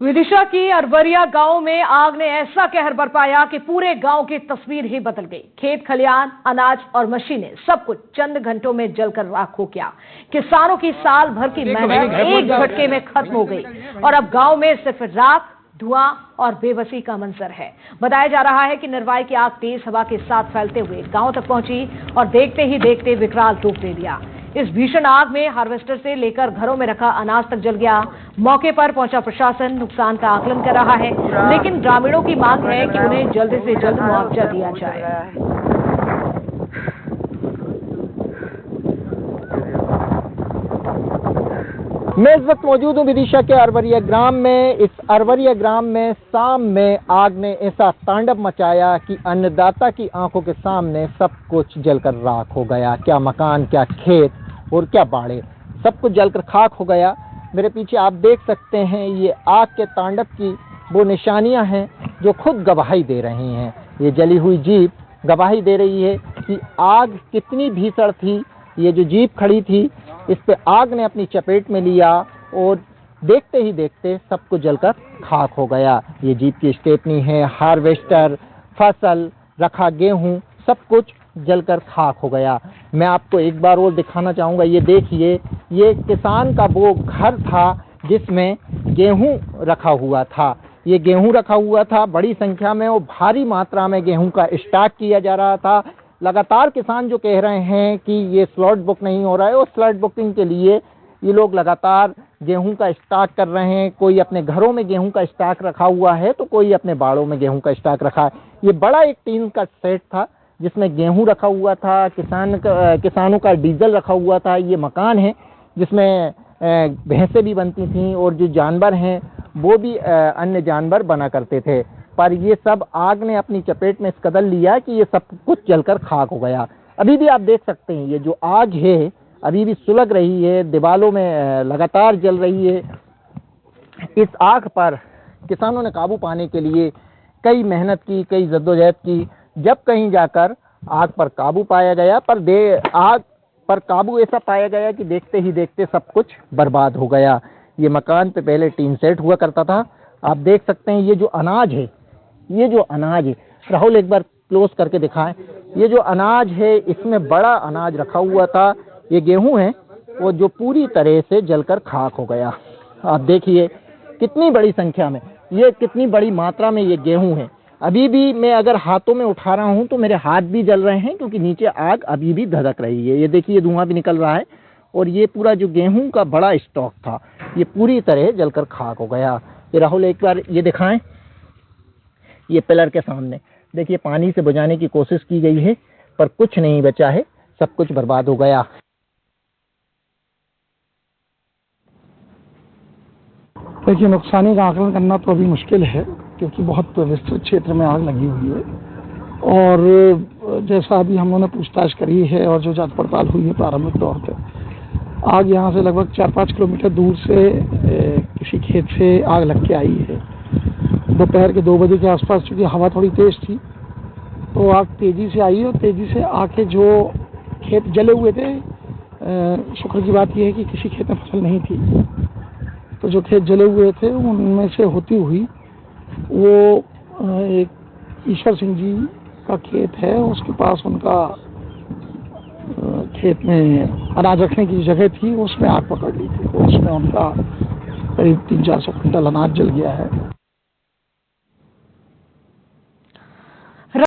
विदिशा की अरवरिया गांव में आग ने ऐसा कहर बरपाया कि पूरे गांव की तस्वीर ही बदल गई। खेत खलियान, अनाज और मशीनें सब कुछ चंद घंटों में जलकर राख हो गया। किसानों की साल भर की मेहनत एक झटके में खत्म हो गई और अब गांव में सिर्फ राख, धुआं और बेबसी का मंजर है। बताया जा रहा है कि निर्वाय की आग तेज हवा के साथ फैलते हुए गांव तक पहुंची और देखते ही देखते विकराल रूप ले लिया। इस भीषण आग में हार्वेस्टर से लेकर घरों में रखा अनाज तक जल गया। मौके पर पहुंचा प्रशासन नुकसान का आकलन कर रहा है, लेकिन ग्रामीणों की मांग है कि उन्हें जल्द से जल्द मुआवजा दिया जाए। मैं इस वक्त मौजूद हूँ विदिशा के अरवरिया ग्राम में। इस अरवरिया ग्राम में शाम में आग ने ऐसा तांडव मचाया कि अन्नदाता की आंखों के सामने सब कुछ जलकर राख हो गया। क्या मकान, क्या खेत और क्या बाड़े, सब कुछ जलकर खाक हो गया। मेरे पीछे आप देख सकते हैं, ये आग के तांडव की वो निशानियां हैं जो खुद गवाही दे रही हैं। ये जली हुई जीप गवाही दे रही है कि आग कितनी भीषण थी। ये जो जीप खड़ी थी, इस पे आग ने अपनी चपेट में लिया और देखते ही देखते सब कुछ जलकर खाक हो गया। ये जीप की स्टेपनी है, हार्वेस्टर, फसल, रखा गेहूं, सब कुछ जलकर खाक हो गया। मैं आपको एक बार और दिखाना चाहूँगा। ये देखिए, ये किसान का वो घर था जिसमें गेहूं रखा हुआ था। ये गेहूं रखा हुआ था बड़ी संख्या में और भारी मात्रा में गेहूं का स्टॉक किया जा रहा था। लगातार किसान जो कह रहे हैं कि ये स्लॉट बुक नहीं हो रहा है, और स्लॉट बुकिंग के लिए ये लोग लगातार गेहूं का स्टॉक कर रहे हैं। कोई अपने घरों में गेहूं का स्टॉक रखा हुआ है तो कोई अपने बाड़ों में गेहूं का स्टॉक रखा है। ये बड़ा एक टीन का सेट था जिसमें गेहूं रखा हुआ था, किसानों का डीजल रखा हुआ था। ये मकान है जिसमें भैंसें भी बनती थीं और जो जानवर हैं वो भी अन्य जानवर बना करते थे। पर ये सब आग ने अपनी चपेट में इस कदर लिया कि ये सब कुछ जलकर खाक हो गया। अभी भी आप देख सकते हैं, ये जो आग है अभी भी सुलग रही है, दीवालों में लगातार जल रही है। इस आग पर किसानों ने काबू पाने के लिए कई मेहनत की, कई जद्दोजहद की। जब कहीं जाकर आग पर काबू पाया गया, पर आग पर काबू ऐसा पाया गया कि देखते ही देखते सब कुछ बर्बाद हो गया। ये मकान पे पहले टीन सेट हुआ करता था। आप देख सकते हैं, ये जो अनाज है, ये जो अनाज है, राहुल एक बार क्लोज करके दिखाएं। ये जो अनाज है, इसमें बड़ा अनाज रखा हुआ था। ये गेहूं है वो जो पूरी तरह से जलकर खाक हो गया। आप देखिए कितनी बड़ी संख्या में, ये कितनी बड़ी मात्रा में ये गेहूं है। अभी भी मैं अगर हाथों में उठा रहा हूं तो मेरे हाथ भी जल रहे हैं, क्योंकि नीचे आग अभी भी धधक रही है। ये देखिए, धुआं भी निकल रहा है और ये पूरा जो गेहूं का बड़ा स्टॉक था ये पूरी तरह जलकर खाक हो गया। ये राहुल एक बार ये दिखाएं, ये पिलर के सामने देखिए, पानी से बुझाने की कोशिश की गई है पर कुछ नहीं बचा है, सब कुछ बर्बाद हो गया। देखिए, नुकसानी का आकलन करना तो अभी मुश्किल है क्योंकि बहुत विस्तृत क्षेत्र में आग लगी हुई है। और जैसा अभी हम लोगों ने पूछताछ करी है और जो जांच पड़ताल हुई है प्रारंभिक तौर पे, आग यहाँ से लगभग 4-5 किलोमीटर दूर से किसी खेत से आग लग के आई है। दोपहर के 2 बजे के आसपास चूँकि हवा थोड़ी तेज थी तो आग तेज़ी से आई और तेज़ी से आके जो खेत जले हुए थे, शुक्र की बात यह है कि किसी खेत में फसल नहीं थी, तो जो खेत जले हुए थे उनमें से होती हुई वो एक ईश्वर सिंह जी का खेत है, उसके पास उनका खेत में अनाज रखने की जगह थी, उसमें आग पकड़ ली थी। तो उसमें उनका करीब 300-400 क्विंटल अनाज जल गया है।